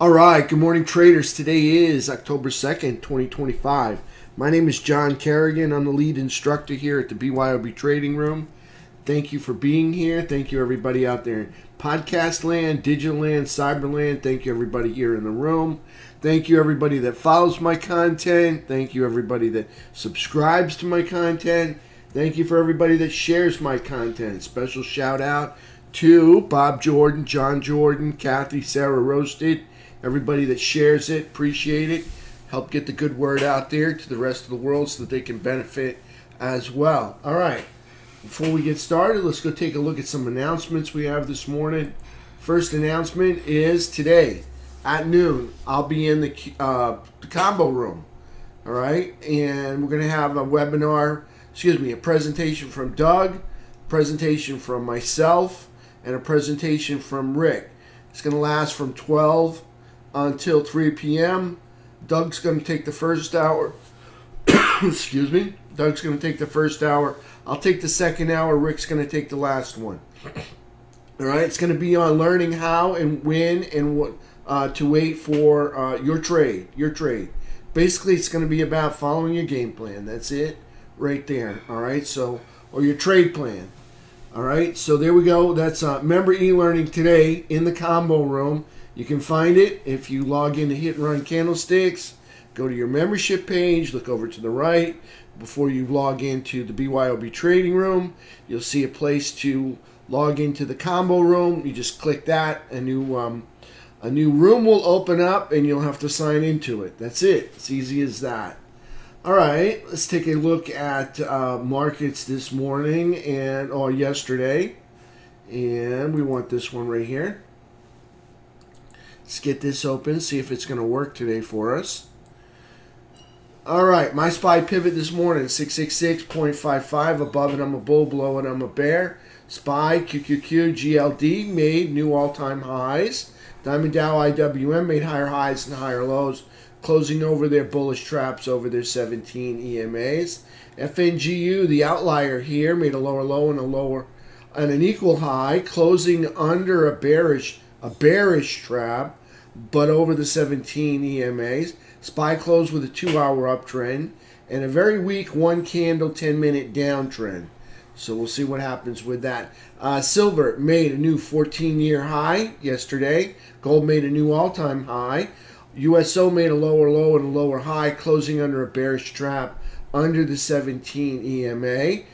All right, good morning, traders. Today is October 2nd, 2025. My name is John Carignan. I'm the lead instructor here at the BYOB Trading Room. Thank you for being here. Thank you, everybody out there in podcast land, digital land, cyber land. Thank you, everybody here in the room. Thank you, everybody that follows my content. Thank you, everybody that subscribes to my content. Thank you for everybody that shares my content. Special shout out to Bob Jordan, John Jordan, Kathy, Sarah Roasted. Everybody that shares it, appreciate it. Help get the good word out there to the rest of the world so that they can benefit as well. All right. Before we get started, let's go take a look at some announcements we have this morning. First announcement is today at noon, I'll be in the combo room. All right. And we're going to have a a presentation from Doug, a presentation from myself, and a presentation from Rick. It's going to last from 12 until 3 p.m. Doug's going to take the first hour. Excuse me. Doug's going to take the first hour. I'll take the second hour. Rick's going to take the last one. All right. It's going to be on learning how and when and what to wait for your trade. Basically, it's going to be about following your game plan. That's it right there. All right. So, or your trade plan. All right. So there we go. That's member e-learning today in the combo room. You can find it if you log into Hit and Run Candlesticks. Go to your membership page, look over to the right. Before you log into the BYOB Trading Room, you'll see a place to log into the combo room. You just click that. A new room will open up, and you'll have to sign into it. That's it. It's easy as that. All right, let's take a look at markets this morning or yesterday. And we want this one right here. Let's get this open, see if it's going to work today for us. All right, my SPY pivot this morning, 666.55. Above it, I'm a bull. Below it, I'm a bear. SPY, QQQ, GLD made new all-time highs. Diamond Dow, IWM made higher highs and higher lows, closing over their bullish traps over their 17 EMAs. FNGU, the outlier here, made a lower low and an equal high, closing under a bearish trap, but over the 17 EMAs. SPY closed with a 2-hour uptrend and a very weak 1-candle 10-minute downtrend. So we'll see what happens with that. Silver made a new 14-year high yesterday. Gold made a new all-time high. USO made a lower low and a lower high, closing under a bearish trap under the 17 EMA.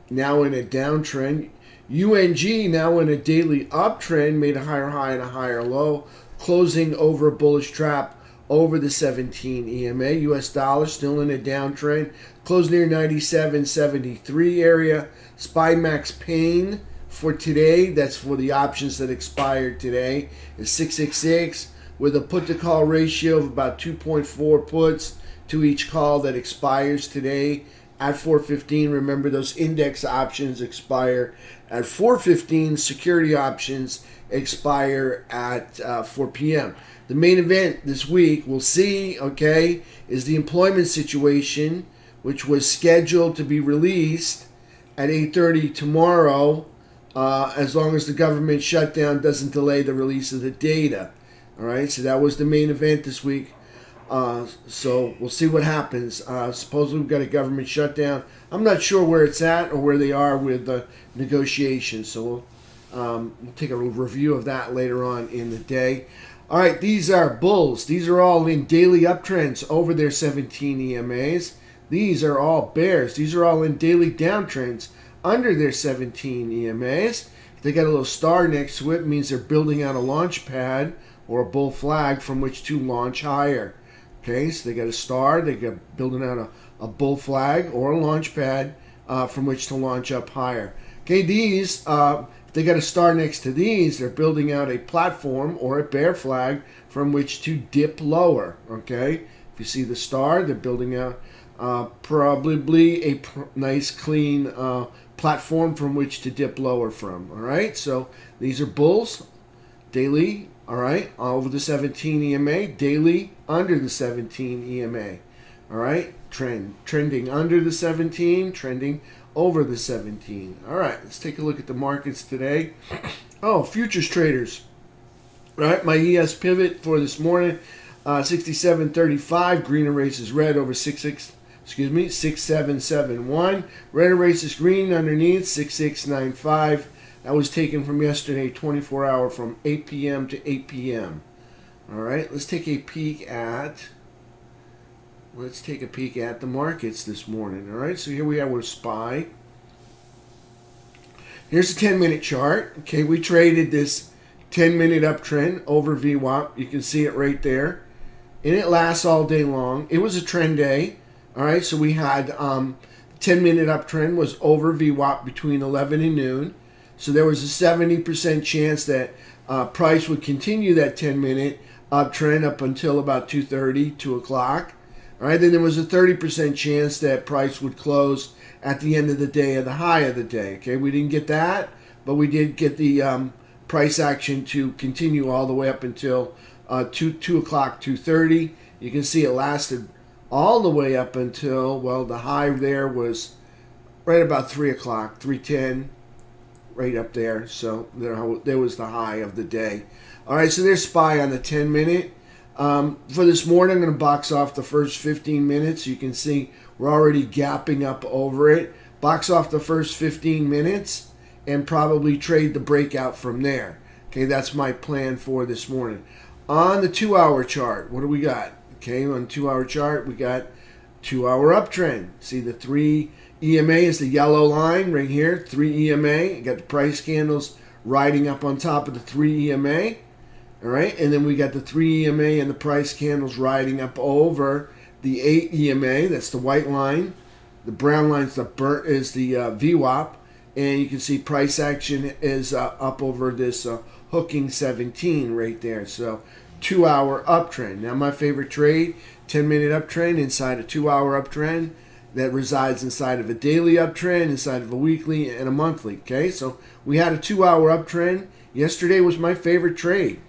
Now in a downtrend. UNG, now in a daily uptrend, made a higher high and a higher low, closing over a bullish trap over the 17 EMA. US dollar still in a downtrend, closed near 97.73 area. SPY max pain for today, that's for the options that expired today, is 666 with a put to call ratio of about 2.4 puts to each call that expires today at 4:15. Remember, those index options expire at 4:15. Security options expire at 4 p.m. The main event this week, we'll see, okay, is the employment situation, which was scheduled to be released at 8:30 tomorrow, as long as the government shutdown doesn't delay the release of the data. All right, so that was the main event this week. So we'll see what happens. Supposedly we've got a government shutdown. I'm not sure where it's at or where they are with the negotiations. So we'll take a review of that later on in the day. All right, these are bulls. These are all in daily uptrends over their 17 EMAs. These are all bears. These are all in daily downtrends under their 17 EMAs. They got a little star next to it. Means they're building out a launch pad or a bull flag from which to launch higher. Okay, so they got a star, they got building out a bull flag or a launch pad from which to launch up higher. Okay, these, they got a star next to these, they're building out a platform or a bear flag from which to dip lower. Okay, if you see the star, they're building out probably a nice clean platform from which to dip lower from. All right, so these are bulls, daily. All right, over the 17 EMA, daily under the 17 EMA. All right, trending under the 17, trending over the 17. All right, let's take a look at the markets today. Oh, futures traders. Right, my ES pivot for this morning, 67.35. Green erases red over 6771. Red erases green underneath 6695. That was taken from yesterday, 24-hour from 8 p.m. to 8 p.m. All right, let's take a peek at the markets this morning. All right, so here we are with SPY. Here's a 10-minute chart. Okay, we traded this 10-minute uptrend over VWAP. You can see it right there. And it lasts all day long. It was a trend day. All right, so we had 10-minute uptrend was over VWAP between 11 and noon. So there was a 70% chance that price would continue that 10-minute uptrend up until about 2:30, 2 o'clock. All right, then there was a 30% chance that price would close at the end of the day at the high of the day. Okay, we didn't get that, but we did get the price action to continue all the way up until 2 o'clock, 2:30. You can see it lasted all the way up until, well, the high there was right about 3 o'clock, 3:10, right up there. So there was the high of the day. All right, so there's SPY on the 10-minute. For this morning, I'm going to box off the first 15 minutes. You can see we're already gapping up over it. Box off the first 15 minutes and probably trade the breakout from there. Okay, that's my plan for this morning. On the 2-hour chart, what do we got? Okay, on the 2-hour chart, we got 2-hour uptrend. See the 3 EMA is the yellow line right here, 3 EMA. You got the price candles riding up on top of the 3 EMA. All right, and then we got the 3 EMA and the price candles riding up over the 8 EMA. That's the white line. The brown line is the VWAP. And you can see price action is up over this hooking 17 right there. So 2-hour uptrend. Now my favorite trade, 10-minute uptrend inside a 2-hour uptrend that resides inside of a daily uptrend, inside of a weekly and a monthly. Okay, so we had a 2-hour uptrend. Yesterday was my favorite trade.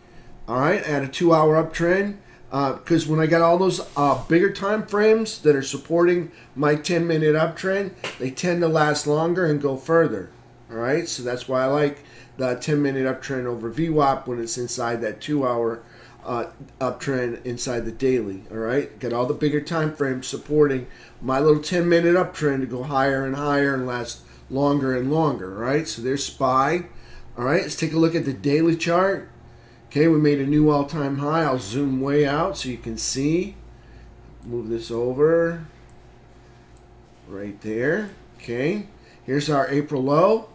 All right, at a 2-hour uptrend, because when I got all those bigger time frames that are supporting my 10-minute uptrend, they tend to last longer and go further. All right, so that's why I like the 10-minute uptrend over VWAP when it's inside that 2-hour uptrend inside the daily. All right, got all the bigger time frames supporting my little 10-minute uptrend to go higher and higher and last longer and longer. All right, so there's SPY. All right, let's take a look at the daily chart. Okay, we made a new all-time high. I'll zoom way out so you can see. Move this over. Right there. Okay, here's our April low.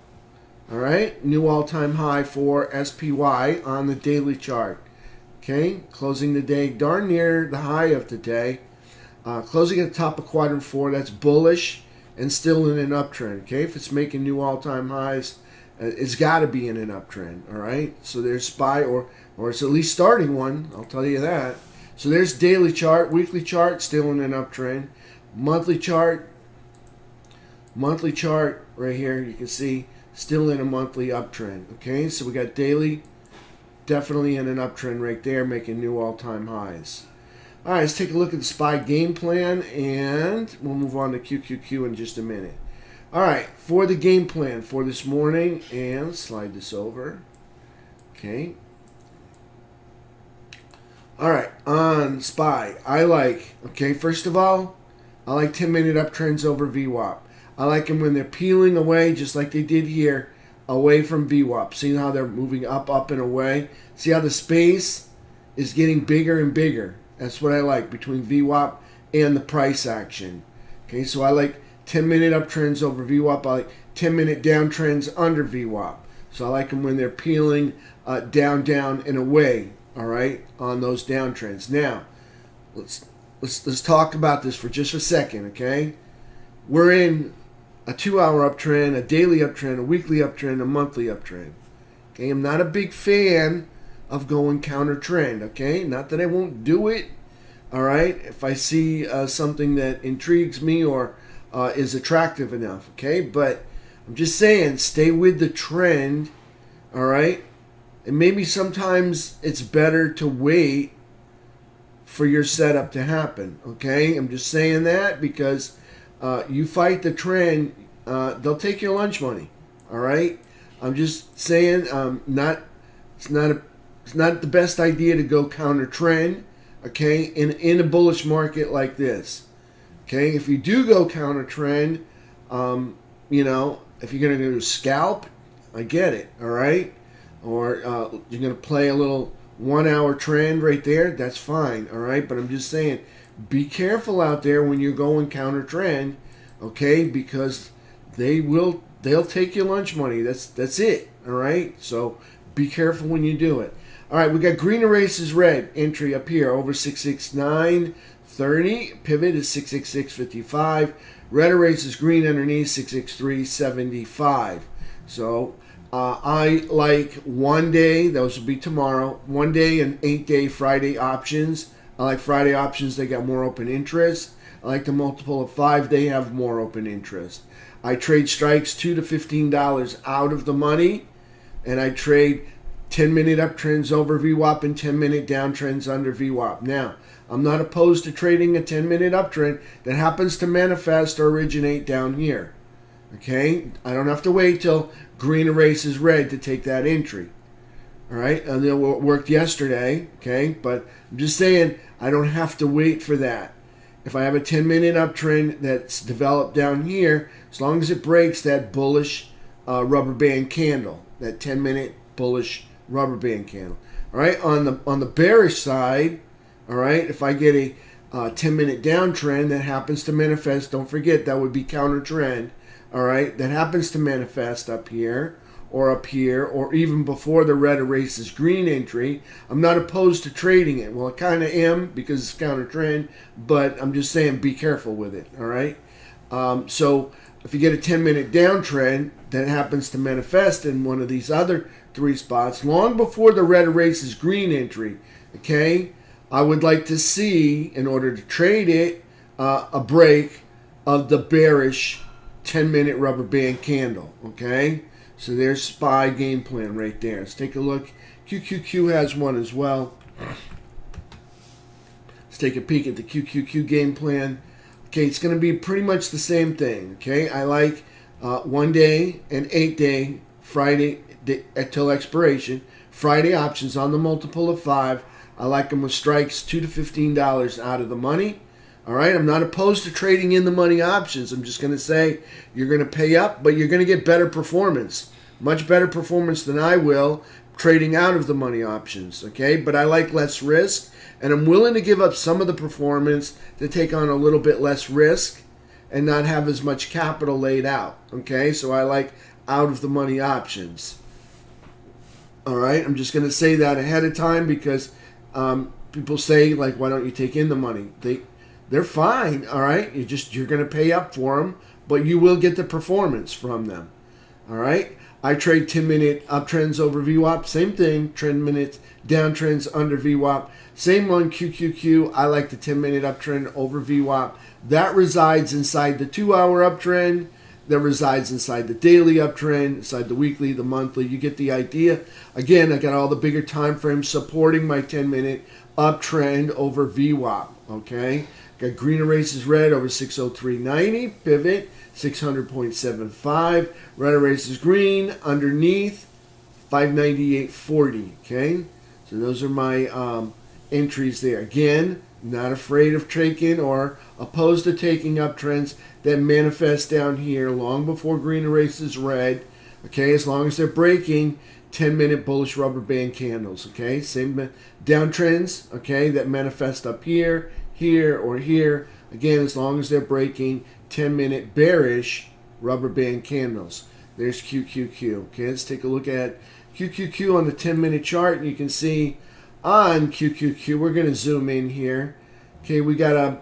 All right, new all-time high for SPY on the daily chart. Okay, closing the day darn near the high of the day. Closing at the top of quadrant 4, that's bullish and still in an uptrend. Okay, if it's making new all-time highs, it's got to be in an uptrend. All right, so there's SPY, or it's at least starting one. I'll tell you that. So there's daily chart, weekly chart, still in an uptrend. Monthly chart right here. You can see still in a monthly uptrend. Okay, so we got daily, definitely in an uptrend right there, making new all-time highs. All right, let's take a look at the SPY game plan, and we'll move on to QQQ in just a minute. All right, for the game plan for this morning, and slide this over. Okay. All right, on SPY, first of all, I like 10-minute uptrends over VWAP. I like them when they're peeling away, just like they did here, away from VWAP. See how they're moving up, and away? See how the space is getting bigger and bigger? That's what I like between VWAP and the price action. Okay, so I like 10-minute uptrends over VWAP. I like 10-minute downtrends under VWAP. So I like them when they're peeling down, and away. All right, on those downtrends. Now, let's talk about this for just a second. Okay, we're in a 2-hour uptrend, a daily uptrend, a weekly uptrend, a monthly uptrend. Okay, I'm not a big fan of going counter trend. Okay, not that I won't do it. All right, if I see something that intrigues me or is attractive enough. Okay, but I'm just saying, stay with the trend. All right, and maybe sometimes it's better to wait for your setup to happen. Okay, I'm just saying that because you fight the trend, they'll take your lunch money. All right, I'm just saying, it's not It's not the best idea to go counter trend, okay, in a bullish market like this. Okay, if you do go counter trend, you know, if you're going to do scalp, I get it, all right? Or you're going to play a little 1 hour trend right there, that's fine, all right? But I'm just saying, be careful out there when you're going counter trend, okay? Because they'll take your lunch money. That's it, all right? So be careful when you do it. All right, we got green erases red entry up here over 669.30. Pivot is 666.55. Red erases green underneath 663.75. So I like 1 day, those will be tomorrow, 1 day and 8 day Friday options. I like Friday options, they got more open interest. I like the multiple of 5, they have more open interest. I trade strikes $2 to $15 out of the money, and I trade 10-minute uptrends over VWAP and 10-minute downtrends under VWAP. Now, I'm not opposed to trading a 10-minute uptrend that happens to manifest or originate down here. Okay? I don't have to wait till green erases red to take that entry. All right? And it worked yesterday, okay? But I'm just saying I don't have to wait for that. If I have a 10-minute uptrend that's developed down here, as long as it breaks that bullish rubber band candle, that 10-minute bullish rubber band candle. All right, on the bearish side, all right, if I get a 10-minute downtrend that happens to manifest, don't forget that would be counter trend, all right, that happens to manifest up here, or even before the red erases green entry, I'm not opposed to trading it. Well, I kind of am because it's counter trend, but I'm just saying be careful with it, all right? So if you get a 10-minute downtrend that happens to manifest in one of these other 3 spots, long before the red erases green entry, okay, I would like to see, in order to trade it, a break of the bearish 10-minute rubber band candle, okay? So there's SPY game plan right there. Let's take a look. QQQ has one as well. Let's take a peek at the QQQ game plan. Okay, it's going to be pretty much the same thing, okay? I like 1 day and 8 day Friday till expiration. Friday options on the multiple of 5. I like them with strikes $2 to $15 out of the money. All right, I'm not opposed to trading in the money options. I'm just going to say you're going to pay up, but you're going to get better performance. Much better performance than I will trading out of the money options, okay? But I like less risk, and I'm willing to give up some of the performance to take on a little bit less risk and not have as much capital laid out, okay? So I like out of the money options. All right, I'm just going to say that ahead of time because people say, like, why don't you take in the money? They're fine, all right? You're going to pay up for them, but you will get the performance from them, all right? I trade 10-minute uptrends over VWAP, same thing, 10-minute downtrends under VWAP. Same on QQQ, I like the 10-minute uptrend over VWAP. That resides inside the 2-hour uptrend. That resides inside the daily uptrend, inside the weekly, the monthly. You get the idea. Again, I got all the bigger time frames supporting my 10-minute uptrend over VWAP, okay? Got green erases red over 603.90, pivot 600.75, red erases green underneath 598.40, okay? So those are my entries there. Again, not afraid of taking or opposed to taking uptrends that manifest down here long before green erases red, okay, as long as they're breaking 10-minute bullish rubber band candles, okay? Same downtrends, okay, that manifest up here, here, or here, again, as long as they're breaking 10-minute bearish rubber band candles. There's QQQ, okay? Let's take a look at QQQ on the 10-minute chart, and you can see on QQQ, we're going to zoom in here, okay, we got a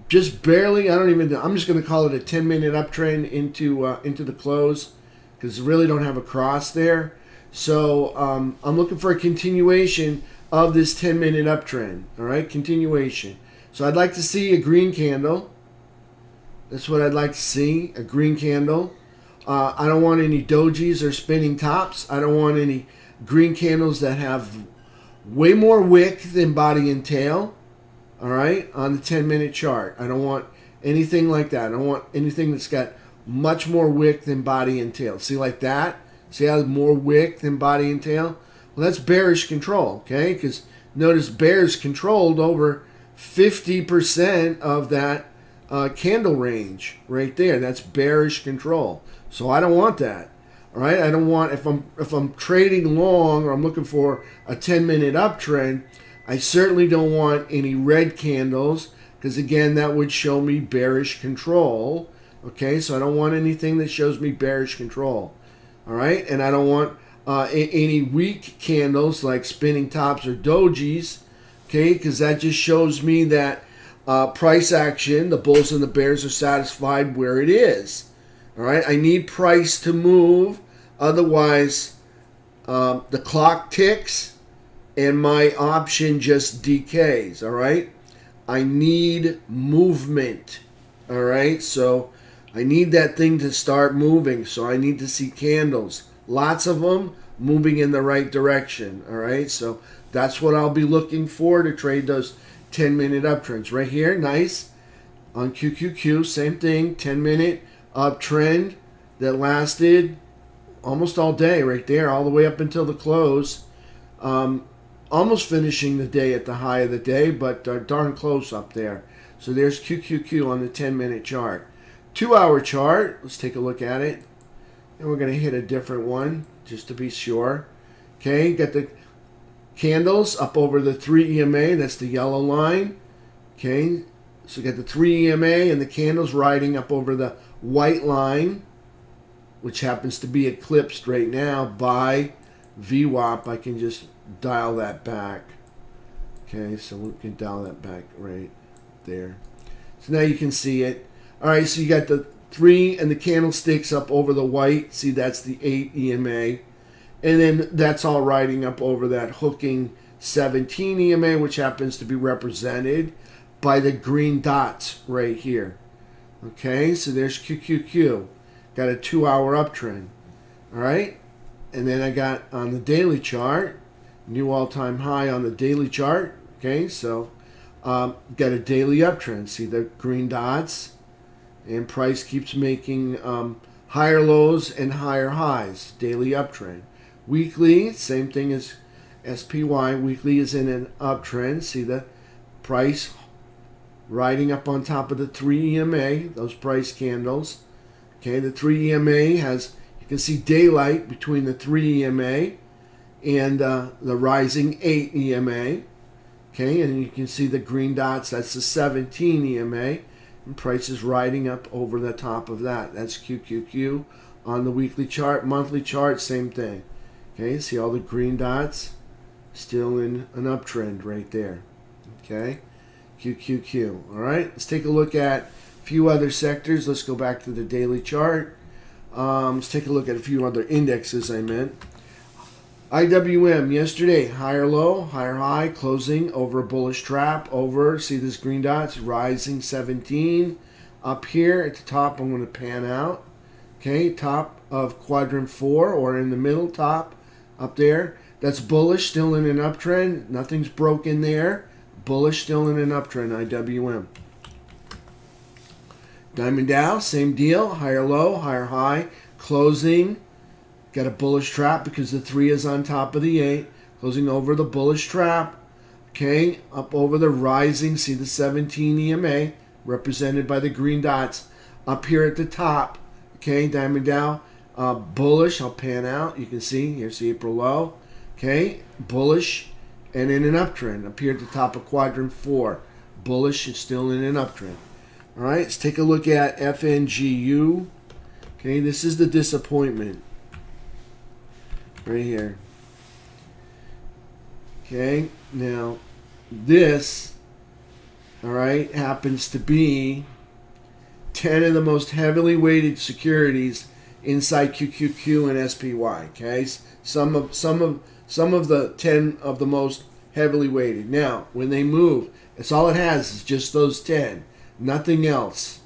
just barely, I'm just going to call it a 10-minute uptrend into the close because I really don't have a cross there. So I'm looking for a continuation of this 10-minute uptrend, all right, continuation. So I'd like to see a green candle. That's what I'd like to see, a green candle. I don't want any dojis or spinning tops. I don't want any green candles that have way more wick than body and tail. All right, on the 10-minute chart. I don't want anything like that. I don't want anything that's got much more wick than body and tail. See like that? See how more wick than body and tail? Well, that's bearish control, okay? Because notice bears controlled over 50% of that candle range right there. That's bearish control. So I don't want that. All right, I don't want, if I'm trading long or I'm looking for a 10-minute uptrend, I certainly don't want any red candles, because again, that would show me bearish control. Okay, so I don't want anything that shows me bearish control. All right, and I don't want any weak candles like spinning tops or dojis. Okay, because that just shows me that price action, the bulls and the bears are satisfied where it is. All right, I need price to move, otherwise the clock ticks and my option just decays. All right, I need movement. All right, so I need that thing to start moving, so I need to see candles, lots of them, moving in the right direction. All right, so that's what I'll be looking for to trade those 10-minute uptrends. Right here, nice. On QQQ, same thing, 10-minute uptrend that lasted almost all day right there, all the way up until the close. Almost finishing the day at the high of the day, but darn close up there. So there's QQQ on the 10-minute chart. 2-hour chart, let's take a look at it. And we're going to hit a different one just to be sure. Okay, got the candles up over the 3 EMA, that's the yellow line. Okay, so you got the 3 EMA and the candles riding up over the white line, which happens to be eclipsed right now by VWAP. I can just dial that back. Okay, so we can dial that back right there. So now you can see it. All right, so you got the 3 and the candlesticks up over the white. See, that's the 8 EMA. And then that's all riding up over that hooking 17 EMA, which happens to be represented by the green dots right here. Okay, so there's QQQ. Got a 2-hour uptrend. All right, and then I got on the daily chart, new all-time high on the daily chart. Okay, so got a daily uptrend. See the green dots? And price keeps making higher lows and higher highs. Daily uptrend. Weekly, same thing as SPY. Weekly is in an uptrend. See the price riding up on top of the 3 EMA, those price candles. Okay, the 3 EMA has, you can see daylight between the 3 EMA and the rising 8 EMA. Okay, and you can see the green dots, that's the 17 EMA. And price is riding up over the top of that. That's QQQ on the weekly chart. Monthly chart, same thing. Okay, see all the green dots? Still in an uptrend right there. Okay, QQQ. All right, let's take a look at a few other sectors. Let's go back to the daily chart. Let's take a look at a few other indexes I meant. IWM yesterday, higher low, higher high, closing over a bullish trap, over, see this green dots, rising 17. Up here at the top, I'm going to pan out. Okay, top of quadrant 4, or in the middle top, up there. That's bullish, still in an uptrend. Nothing's broken there. Bullish, still in an uptrend, IWM. Diamond Dow, same deal, higher low, higher high, closing. Got a bullish trap because the 3 is on top of the 8. Closing over the bullish trap. Okay, up over the rising. See the 17 EMA represented by the green dots. Up here at the top. Okay, Diamond Dow. Bullish. I'll pan out. You can see. Here's the April low. Okay, bullish and in an uptrend. Up here at the top of quadrant 4. Bullish and still in an uptrend. All right, let's take a look at FNGU. Okay, this is the disappointment. Right here. Okay, now this, all right, happens to be 10 of the most heavily weighted securities inside QQQ and SPY. Okay, some of the 10 of the most heavily weighted. Now, when they move, it's all it has is just those 10, nothing else.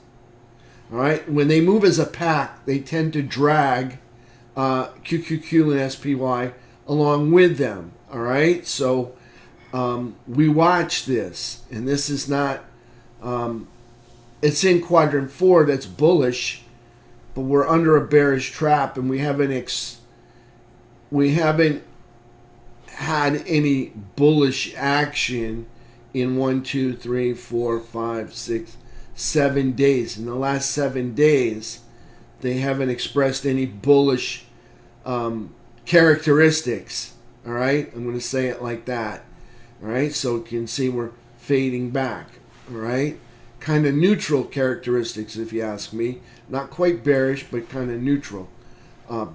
All right, when they move as a pack, they tend to drag QQQ and SPY along with them. All right, so we watch this, and this is not. It's in quadrant 4 that's bullish, but we're under a bearish trap, and we haven't had any bullish action in 1, 2, 3, 4, 5, 6, 7 days. In the last 7 days, they haven't expressed any bullish characteristics. All right, I'm going to say it like that. All right, so you can see we're fading back. All right, kind of neutral characteristics, if you ask me. Not quite bearish, but kind of neutral,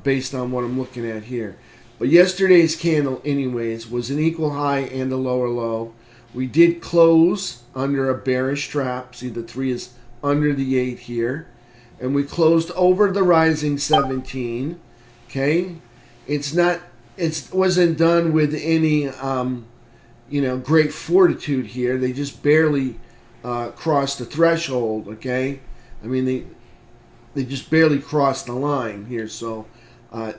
based on what I'm looking at here. But yesterday's candle, anyways, was an equal high and a lower low. We did close under a bearish trap. See, the 3 is under the 8 here. And we closed over the rising 17. Okay? It wasn't done with any, great fortitude here. They just barely crossed the threshold, okay? I mean, they just barely crossed the line here, so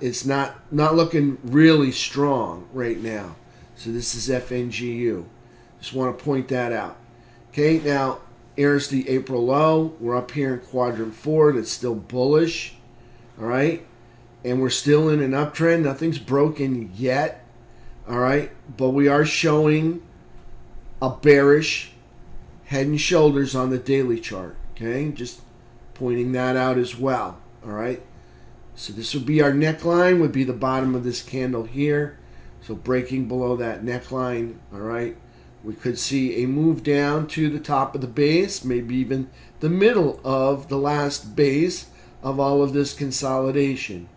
it's not looking really strong right now. So this is FNGU. Just want to point that out. Okay, now here's the April low. We're up here in quadrant 4. That's still bullish. All right, and we're still in an uptrend. Nothing's broken yet. All right, but we are showing a bearish head and shoulders on the daily chart. Okay, just pointing that out as well. All right, so this would be our neckline, would be the bottom of this candle here. So breaking below that neckline. All right, we could see a move down to the top of the base, maybe even the middle of the last base of all of this consolidation.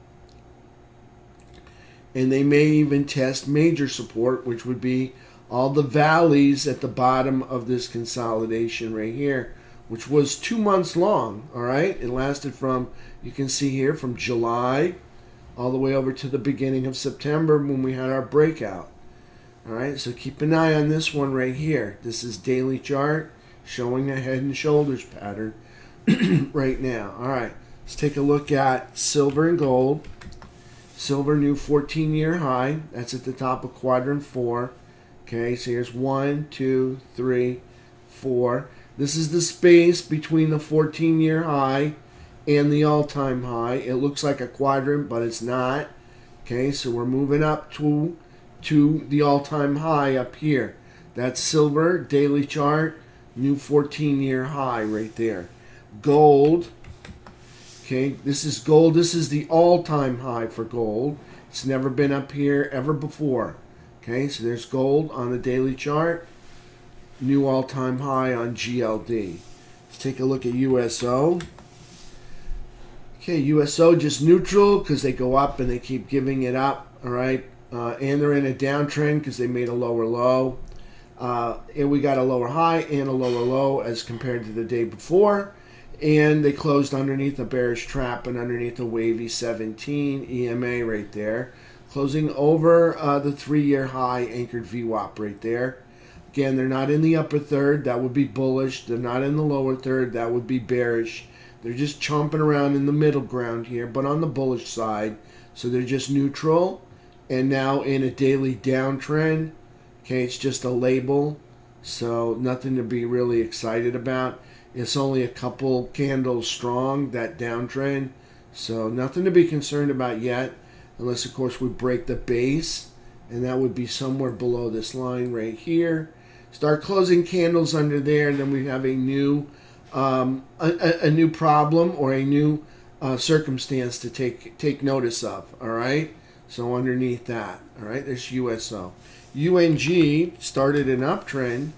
And they may even test major support, which would be all the valleys at the bottom of this consolidation right here, which was 2 months long. All right, it lasted from, you can see here, from July all the way over to the beginning of September when we had our breakout. All right, so keep an eye on this one right here. This is daily chart showing a head and shoulders pattern right now. All right, let's take a look at silver and gold. Silver, new 14-year high. That's at the top of quadrant 4. Okay, so here's 1, 2, 3, 4. This is the space between the 14-year high and the all-time high. It looks like a quadrant, but it's not. Okay, so we're moving up to the all-time high up here. That's silver, daily chart, new 14-year high right there. Gold. Okay, this is gold. This is the all-time high for gold. It's never been up here ever before. Okay, so there's gold on the daily chart. New all-time high on GLD. Let's take a look at USO. Okay, USO just neutral because they go up and they keep giving it up. All right, and they're in a downtrend because they made a lower low. And we got a lower high and a lower low as compared to the day before. And they closed underneath a bearish trap and underneath a wavy 17 EMA right there. Closing over the 3-year high anchored VWAP right there. Again, they're not in the upper third. That would be bullish. They're not in the lower third. That would be bearish. They're just chomping around in the middle ground here, but on the bullish side. So they're just neutral and now in a daily downtrend. Okay, it's just a label. So nothing to be really excited about. It's only a couple candles strong, that downtrend. So nothing to be concerned about yet, unless, of course, we break the base. And that would be somewhere below this line right here. Start closing candles under there, and then we have a new a new problem or a new circumstance to take notice of. All right? So underneath that, all right, there's USO. UNG started an uptrend.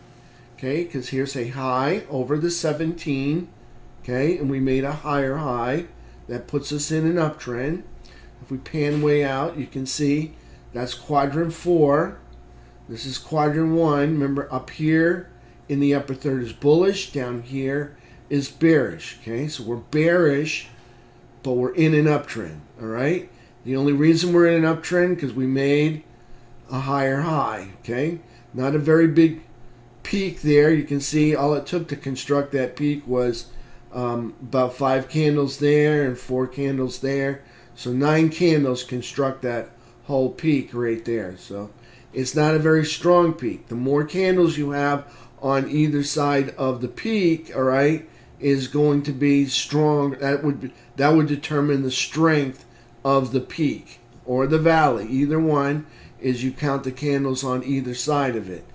Okay, because here's a high over the 17, okay, and we made a higher high. That puts us in an uptrend. If we pan way out, you can see that's quadrant 4. This is quadrant 1. Remember, up here in the upper third is bullish. Down here is bearish, okay? So we're bearish, but we're in an uptrend, all right? The only reason we're in an uptrend because we made a higher high, okay? Not a very big peak there. You can see all it took to construct that peak was about 5 candles there and 4 candles there. So 9 candles construct that whole peak right there. So it's not a very strong peak. The more candles you have on either side of the peak, all right, is going to be strong. That would determine the strength of the peak. or the valley. Either one is you count the candles on either side of it.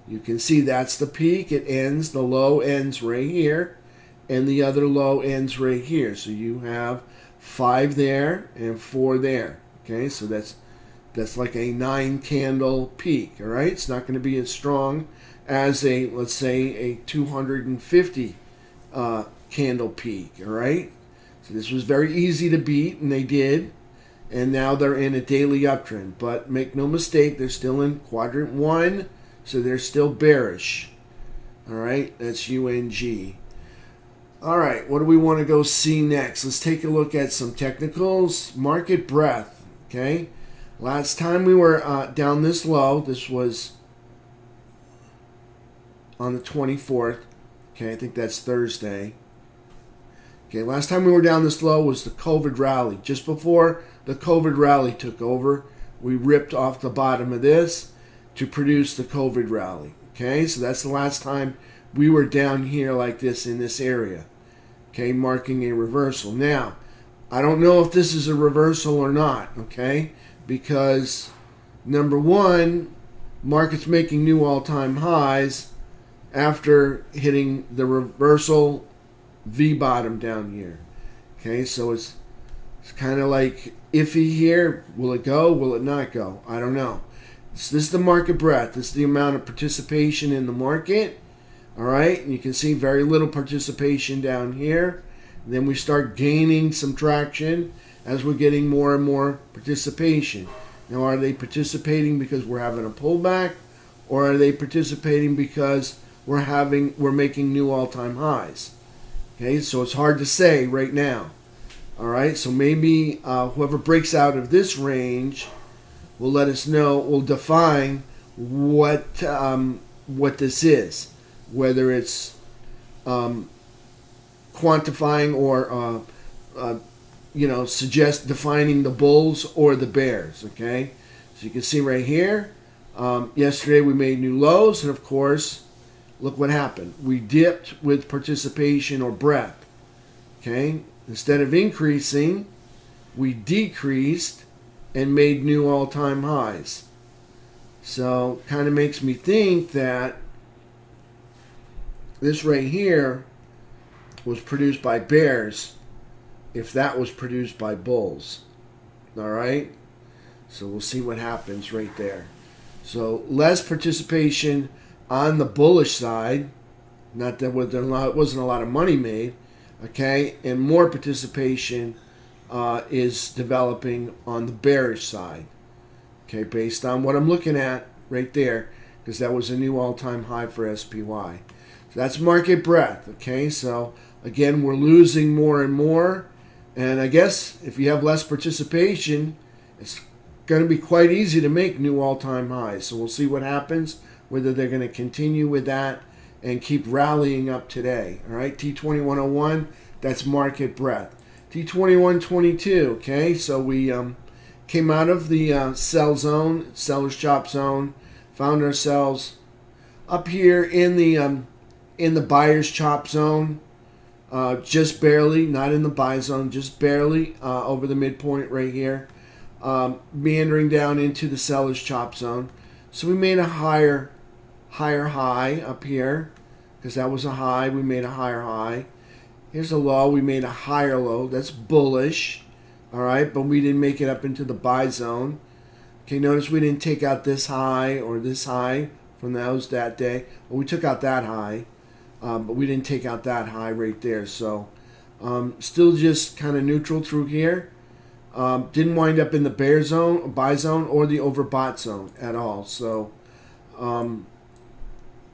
You can see that's the peak. It ends, the low ends right here, and the other low ends right here. So you have 5 there and 4 there. Okay, so that's like a 9 candle peak. All right, it's not going to be as strong as a, let's say, a 250 candle peak. All right, so this was very easy to beat, and they did. And now they're in a daily uptrend. But make no mistake, they're still in quadrant 1, so they're still bearish. All right, that's UNG. All right, what do we want to go see next? Let's take a look at some technicals. Market breadth, okay? Last time we were down this low, this was on the 24th. Okay, I think that's Thursday. Okay, last time we were down this low was the COVID rally. Just before the COVID rally took over, we ripped off the bottom of this to produce the COVID rally. Okay, so that's the last time we were down here like this in this area. Okay, marking a reversal. Now, I don't know if this is a reversal or not, okay? Because, number one, market's making new all-time highs after hitting the reversal V bottom down here. Okay, so it's kind of like iffy here. Will it go? Will it not go? I don't know. So this is the market breadth. This is the amount of participation in the market. All right, and you can see very little participation down here. And then we start gaining some traction as we're getting more and more participation. Now, are they participating because we're having a pullback, or are they participating because we're making new all-time highs? Okay, so it's hard to say right now. All right, so maybe whoever breaks out of this range will let us know, will define what this is, whether it's quantifying or suggest defining the bulls or the bears. Okay, so you can see right here, yesterday we made new lows, and of course, look what happened. We dipped with participation or breadth. Okay, instead of increasing, we decreased and made new all-time highs. So kind of makes me think that this right here was produced by bears if that was produced by bulls. All right, so we'll see what happens right there. So less participation on the bullish side, not that wasn't a lot of money made, okay, and more participation is developing on the bearish side, okay, based on what I'm looking at right there, because that was a new all-time high for SPY. So that's market breadth, okay, so again, we're losing more and more, and I guess if you have less participation, it's going to be quite easy to make new all-time highs. So we'll see what happens, whether they're going to continue with that and keep rallying up today. All right, T2101, that's market breadth. T2122, okay, so we came out of the sell zone, seller's chop zone, found ourselves up here in the buyer's chop zone, just barely, not in the buy zone, just barely over the midpoint right here, meandering down into the seller's chop zone. So we made a higher high up here, because that was a high. We made a higher high. Here's a low. We made a higher low. That's bullish. All right, but we didn't make it up into the buy zone. Okay, notice we didn't take out this high or this high from that day. Well, we took out that high, but we didn't take out that high right there. So still just kind of neutral through here. Didn't wind up in the bear zone, buy zone, or the overbought zone at all. So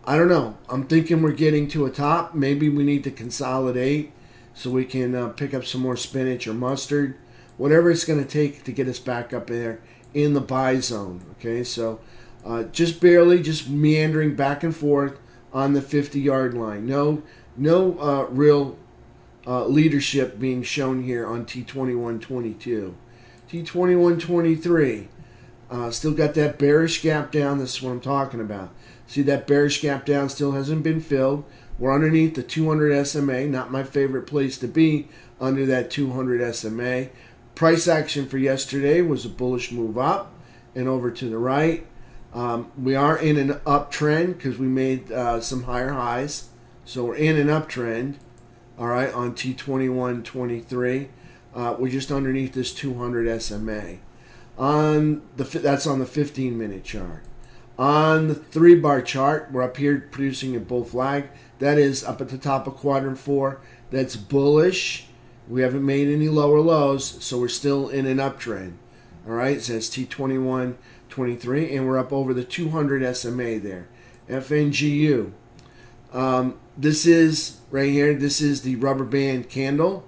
I don't know. I'm thinking we're getting to a top. Maybe we need to consolidate so we can pick up some more spinach or mustard, whatever it's going to take to get us back up there in the buy zone. Okay, so just barely, just meandering back and forth on the 50-yard line. No real leadership being shown here on T2122. T2123, still got that bearish gap down. This is what I'm talking about. See, that bearish gap down still hasn't been filled. We're underneath the 200 SMA. Not my favorite place to be, under that 200 SMA. Price action for yesterday was a bullish move up and over to the right. We are in an uptrend because we made some higher highs. So we're in an uptrend, all right, on T2123. We're just underneath this 200 SMA. That's on the 15-minute chart. On the 3-bar chart, we're up here producing a bull flag. That is up at the top of quadrant 4. That's bullish. We haven't made any lower lows, so we're still in an uptrend. All right, so that's T2123, and we're up over the 200 SMA there. FNGU. This is right here. This is the rubber band candle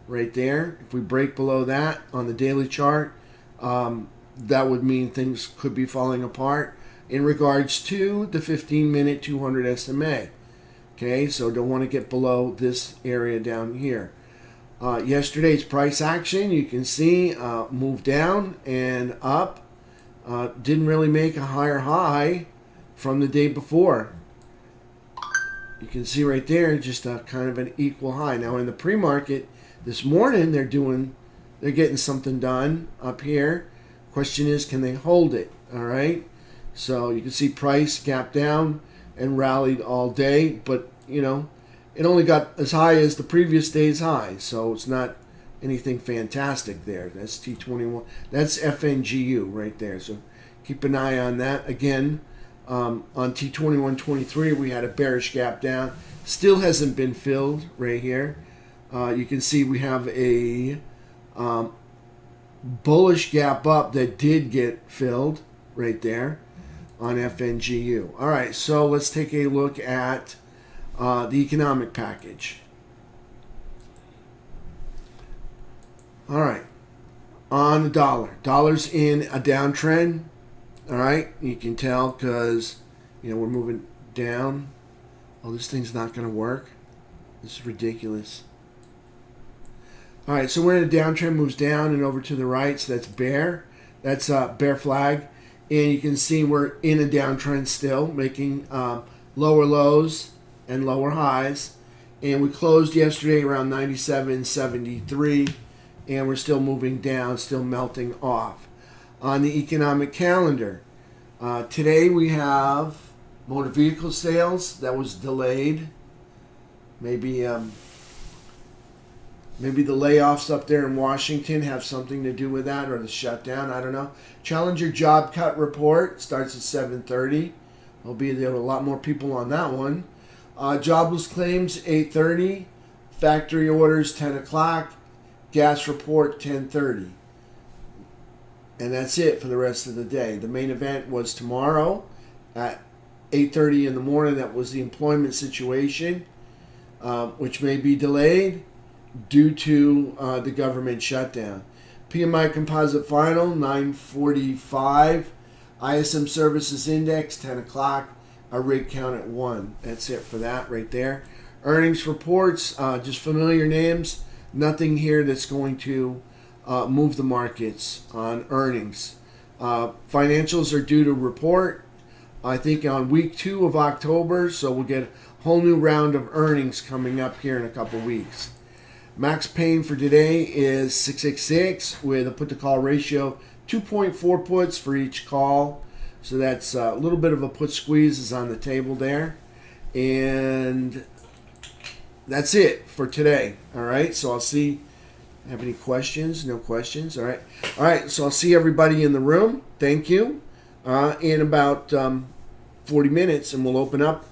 right there. If we break below that on the daily chart, that would mean things could be falling apart in regards to the 15-minute 200 SMA. Okay, so don't want to get below this area down here. Yesterday's price action, you can see, moved down and up. Didn't really make a higher high from the day before. You can see right there, just a kind of an equal high. Now in the pre-market this morning, they're getting something done up here. Question is, can they hold it? All right. So you can see price gap down and rallied all day, but you know, it only got as high as the previous day's high, so it's not anything fantastic there. That's T21. That's FNGU right there. So keep an eye on that. Again, on T2123, we had a bearish gap down. Still hasn't been filled right here. You can see we have a bullish gap up that did get filled right there on FNGU. All right, so let's take a look at the economic package. All right, on the dollar. Dollar's in a downtrend. All right, you can tell because, you know, we're moving down. Oh, this thing's not going to work. This is ridiculous. All right, so we're in a downtrend, moves down and over to the right. So that's bear. That's bear flag. And you can see we're in a downtrend still, making lower lows and lower highs. And we closed yesterday around 97.73, and we're still moving down, still melting off. On the economic calendar, today we have motor vehicle sales that was delayed. Maybe the layoffs up there in Washington have something to do with that, or the shutdown. I don't know. Challenger job cut report starts at 7:30. There'll be a lot more people on that one. Jobless claims 8:30. Factory orders 10 o'clock. Gas report 10:30. And that's it for the rest of the day. The main event was tomorrow at 8:30 in the morning. That was the employment situation, which may be delayed due to the government shutdown. PMI composite final 945. ISM services index 10 o'clock. A rig count at 1. That's it for that right there. Earnings reports, just familiar names. Nothing here that's going to move the markets on earnings. Financials are due to report, I think, on week 2 of October, so we'll get a whole new round of earnings coming up here in a couple weeks. Max pain for today is 666 with a put-to-call ratio 2.4 puts for each call. So that's a little bit of a put squeeze is on the table there. And that's it for today. All right, so I'll see. Have any questions? No questions. All right. All right. So I'll see everybody in the room. Thank you. In about 40 minutes, and we'll open up,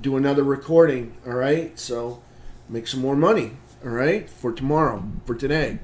do another recording. All right. So make some more money. All right, for tomorrow, for today.